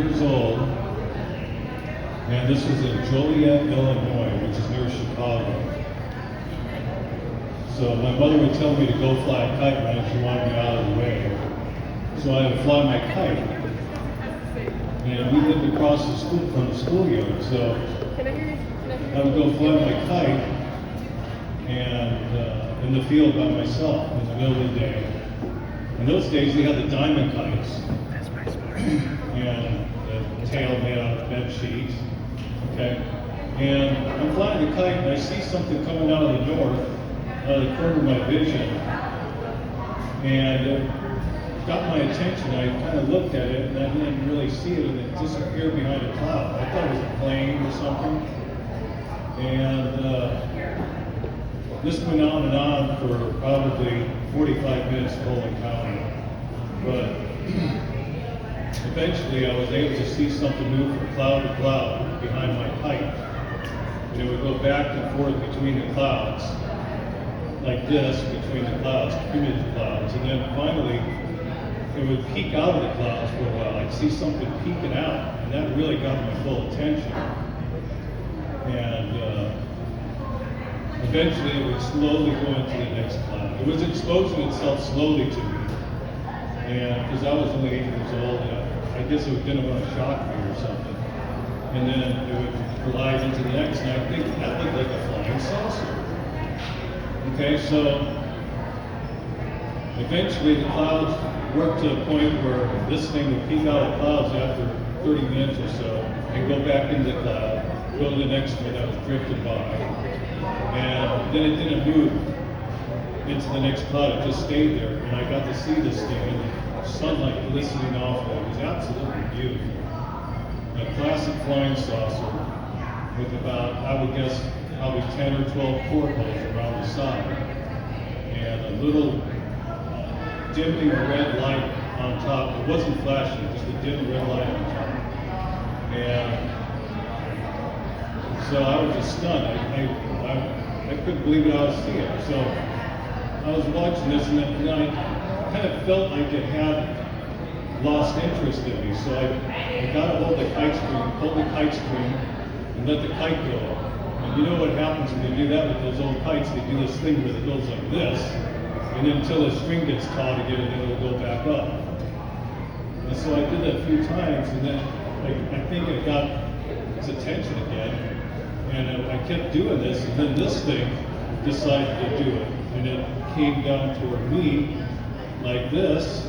years old, and this was in Joliet, Illinois, which is near Chicago. So my mother would tell me to go fly a kite when she wanted me out of the way. So I would fly my kite. And we lived across the school from the schoolyard, so I would go fly my kite and in the field by myself in the middle of the day. In those days, they had the diamond kites, and the tail made out of bed sheets. Okay, and I'm flying the kite, and I see something coming out of the north, out of the corner of my vision, and it got my attention. I kind of looked at it, and I didn't really see it, and it disappeared behind a cloud. I thought it was a plane or something, and this went on and on for probably 45 minutes, holy county. But eventually I was able to see something move from cloud to cloud behind my kite. And it would go back and forth between the clouds, like this, between the clouds, cumulative clouds. And then finally, it would peek out of the clouds for a while. I'd see something peeking out, and that really got my full attention. And eventually it would slowly go into the next cloud. It was exposing itself slowly to me. And because I was only 8 years old, I guess it didn't want to shock me or something. And then it would glide into the next, and I think that looked like a flying saucer. Okay, so eventually the clouds worked to a point where this thing would peek out of clouds after 30 minutes or so, and go back into the cloud, go to the next one that was drifting by. And then it didn't move into the next cloud, it just stayed there. And I got to see this thing and the sunlight glistening off of it. It was absolutely beautiful. A classic flying saucer with about, I would guess, probably 10 or 12 portholes around the side. And a little dimming red light on top. It wasn't flashing, just a dim red light on top. And so I was just stunned. I couldn't believe what I was seeing. So I was watching this, and I kind of felt like it had lost interest in me. So I got a hold of the kite string, pulled the kite string, and let the kite go. And you know what happens when you do that with those old kites? They do this thing where it goes like this, and then until the string gets taut again, and then it'll go back up. And so I did that a few times, and then I think it got its attention again. And I kept doing this, and then this thing decided to do it. And it came down toward me like this.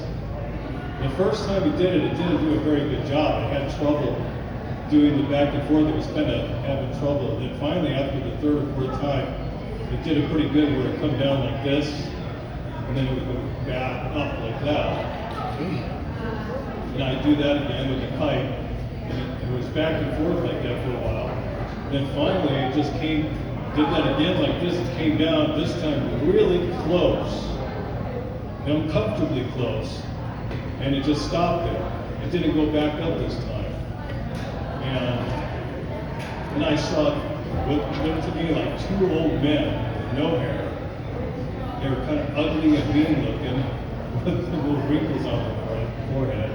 The first time it didn't do a very good job. I had trouble doing the back and forth. It was kind of having trouble. And then finally, after the third or fourth time, it did it pretty good where it come down like this, and then it would go back up like that. And I'd do that again with the kite, and it was back and forth like that for a while. Then finally, it just did that again like this. It came down, this time really close, uncomfortably close, and it just stopped there. It didn't go back up this time. And I saw what looked to me like 2 old men with no hair. They were kind of ugly and mean looking, with little wrinkles on their forehead.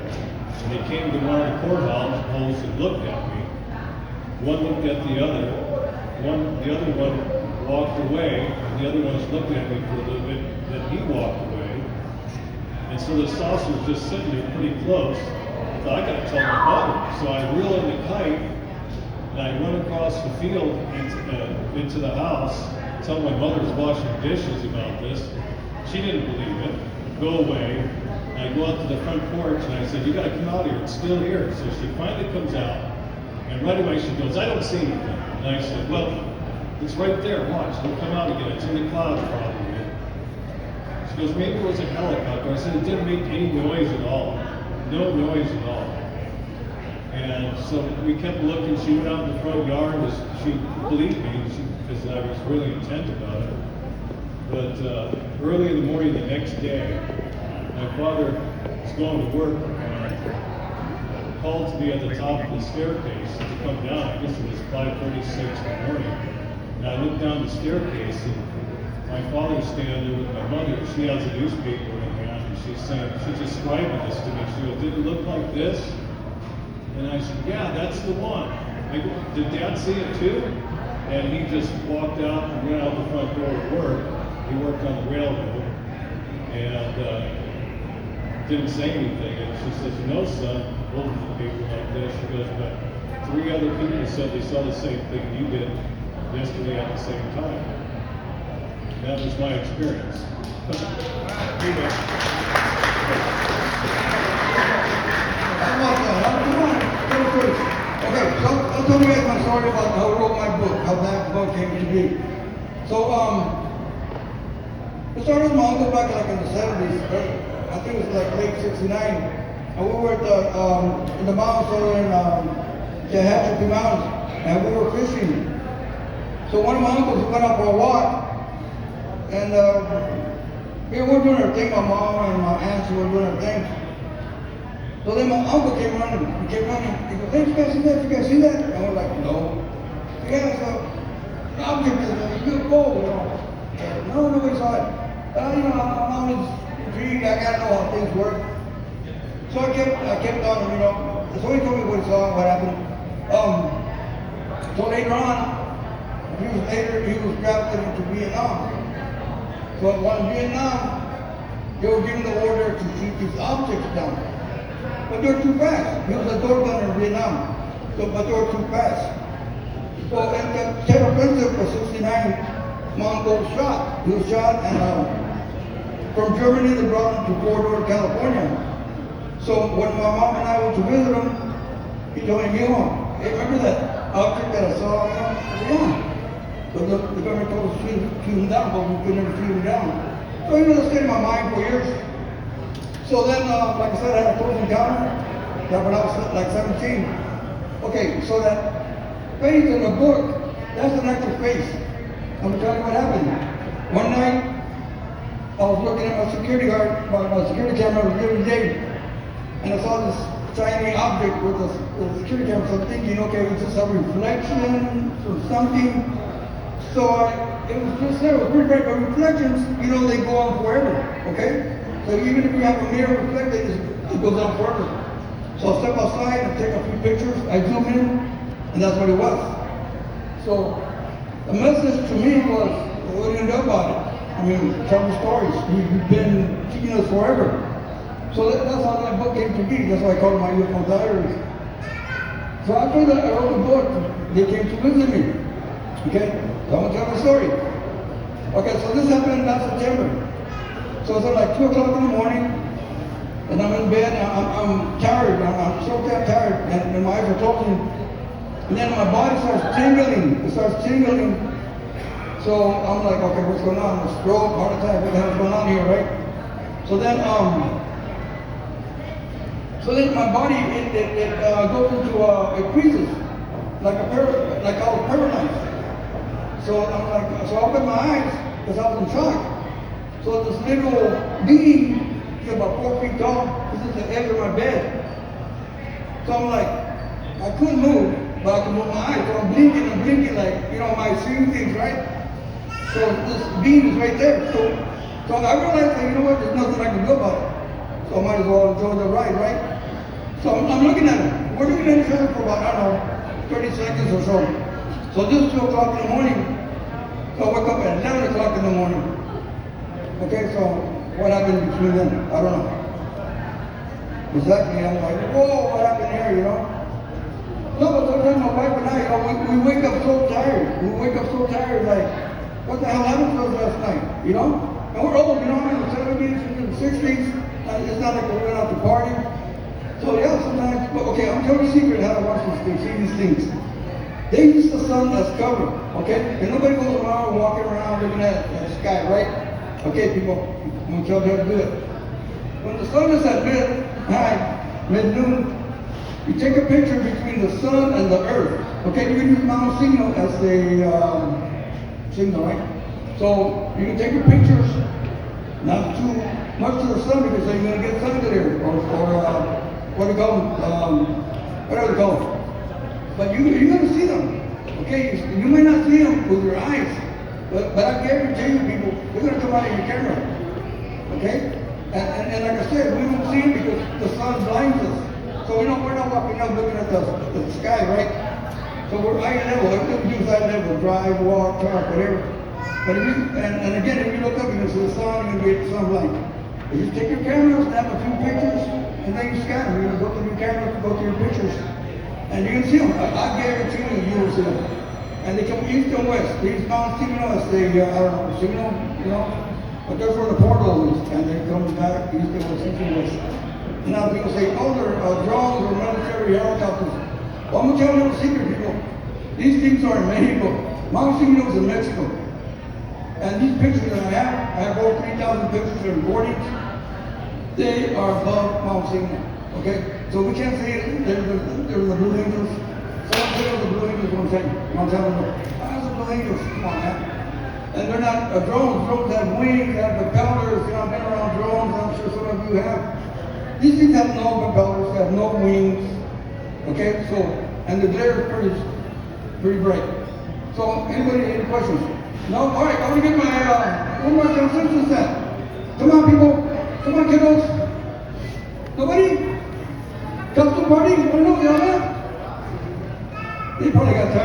And they came to one of the courthouse holes and looked at me. One looked at the other. The other one walked away, and the other one was looking at me for a little bit. Then he walked away, and so the saucer was just sitting there pretty close. I thought, I got to tell my mother. So I reel in the kite, and I run across the field into the house. Tell my mother's washing dishes about this. She didn't believe it. Go away. And I go out to the front porch, and I said, "You got to come out here. It's still here." So she finally comes out. And right away she goes, "I don't see anything." And I said, "Well, it's right there, watch, it'll come out again, it's in the clouds probably." She goes, "Maybe it was a helicopter." I said, "It didn't make any noise at all, no noise at all." And so we kept looking. She went out in the front yard, she believed me, because I was really intent about it. But early in the morning the next day, my father was going to work, called to me at the top of the staircase to come down. I guess it was 5:36 in the morning. And I looked down the staircase, and my father's standing there with my mother. She has a newspaper in hand, and she's describing this to me. She goes, "Did it look like this?" And I said, yeah, that's the one. I go, did Dad see it too? And he just walked out and went out the front door to work. He worked on the railroad and didn't say anything. And she says, you know, son, holding the paper like this, she goes, but 3 other people said they saw the same thing you did yesterday at the same time. That was my experience. Anyway. Okay, so I'll tell you guys my story about how I wrote my book, how that book came to be. So, it started with my uncle back like in the 70s, I think it was like late 69, and we were at in the mountains over in the Hatchet Mountains, and we were fishing. So one of my uncles went out for a walk, and we were doing our thing, my mom and my aunts were doing our thing. So then my uncle came running, he goes, hey, you guys see that? You guys see that? And we're like, no. Yeah, so the object is a UFO, you know. And no, nobody saw it. You know, I'm always intrigued, I gotta know how things work. So I kept on, you know. So he told me what he saw, what happened. So later on, he was drafted into Vietnam. So while in Vietnam, they were given the order to shoot these objects down. But they were too fast. He was a door gunner in Vietnam. But they were too fast. So at the terror offensive of 69, my uncle was shot. He was shot and from Germany they brought him to Fort Worth, California. So when my mom and I went to visit him, he told me, you know, hey, remember that object that I saw? I said, yeah. But the government told us to shoot him down, but we could never shoot him down. So you know, that stayed in my mind for years. So then, like I said, I had a close encounter that when I was like 17. Okay, so that face in the book, that's an actual face. I'm gonna tell you what happened. One night, I was looking at my security guard, my security camera was every day, and I saw this shiny object with the security camera. So I'm thinking, okay, is this a reflection or something? So it was just there, it was pretty bright, but reflections, you know, they go on forever, okay? So even if you have a mirror reflected, it goes on forever. So I step outside and take a few pictures, I zoom in, and that's what it was. So the message to me was, what are you gonna do about it? I mean, tell the stories. You've been teaching us forever. So that's how that book came to be. That's why I call it my UFO Diaries. So after that, I wrote the book. They came to visit me. Okay? So I'm gonna tell the story. Okay, so this happened last September. So it's like 2 o'clock in the morning, and I'm in bed, and I'm tired. I'm so damn tired, and my eyes are closing. And then my body starts tingling. It starts tingling. So I'm like, okay, what's going on? A stroke, heart attack, what the hell's going on here, right? So then my body, it goes into, it freezes, like I was paralyzed. So I'm like, so I opened my eyes, because I was in shock. So this little being, it's about 4 feet tall, this is the edge of my bed. So I'm like, I couldn't move, but I could move my eyes. So I'm blinking like, you know, am I seeing things, right? So this beam is right there. So I realized that, you know what, there's nothing I can do about it. So I might as well enjoy the ride, right? So I'm looking at him. We're looking at each other for about, I don't know, 30 seconds or so. So this is 2 o'clock in the morning. So I wake up at 11 o'clock in the morning. Okay, so what happened between then? I don't know. Exactly, I'm like, whoa, what happened here, you know? No, but sometimes my wife and I, you know, we wake up so tired. We wake up so tired, like, what the hell happened to us last night, you know? And we're old, you know, in the 70s, in the 60s, and it's not like we went out to party. So yeah, sometimes, but okay, I'm telling you a secret how to watch these things, see these things. They use the sun as cover, okay? And nobody goes around walking around looking at the sky, right? Okay, people, I'm gonna tell you how to do it. When the sun is at mid-noon, you take a picture between the sun and the earth. Okay, you can use Mount Signal as the signal, right? So you can take your pictures, not too much to the sun because then you're gonna get sun glare, or what do you call them? Whatever they call them. But you're gonna see them. Okay, you may not see them with your eyes, but I guarantee you, people, they're gonna come out of your camera. Okay? And like I said, we don't see them because the sun blinds us. So we're not walking up looking at the sky, right? So we're high level. Everything we do is high level. Drive, walk, talk, whatever. But if you, and again, if you look up, you can see the sun, you can get sunlight. If you take your camera, snap a few pictures, and then you scan them. You go to your camera, go to your pictures, and you can see them. I guarantee you will see them. And they come east and west. These Mount Signals, they, I don't know, signal, you know, but that's where the portal is, and they come back east and west, east and west. Now people say, oh, they're drones or military helicopters. Well, I'm going to tell you a secret, people. These things are in Mexico. Mount Signals in Mexico. And these pictures that I have over 3,000 pictures and recordings. They are above Mount Signal. Okay? So we can't say they're the Blue Angels. Someone said the Blue Angels one time. One time ago. That's the Blue Angels. Come on, man. And they're not drones. Drones have wings, have propellers. You know, I've been around drones. I'm sure some of you have. These things have no propellers, have no wings. Okay? So, and the glare is pretty bright. So, anybody, any questions? No? All right, I want to get my, one more consensus then. Come on, people. Come on, kiddos. Nobody? Come to the party? You want to know the other? They probably got tired.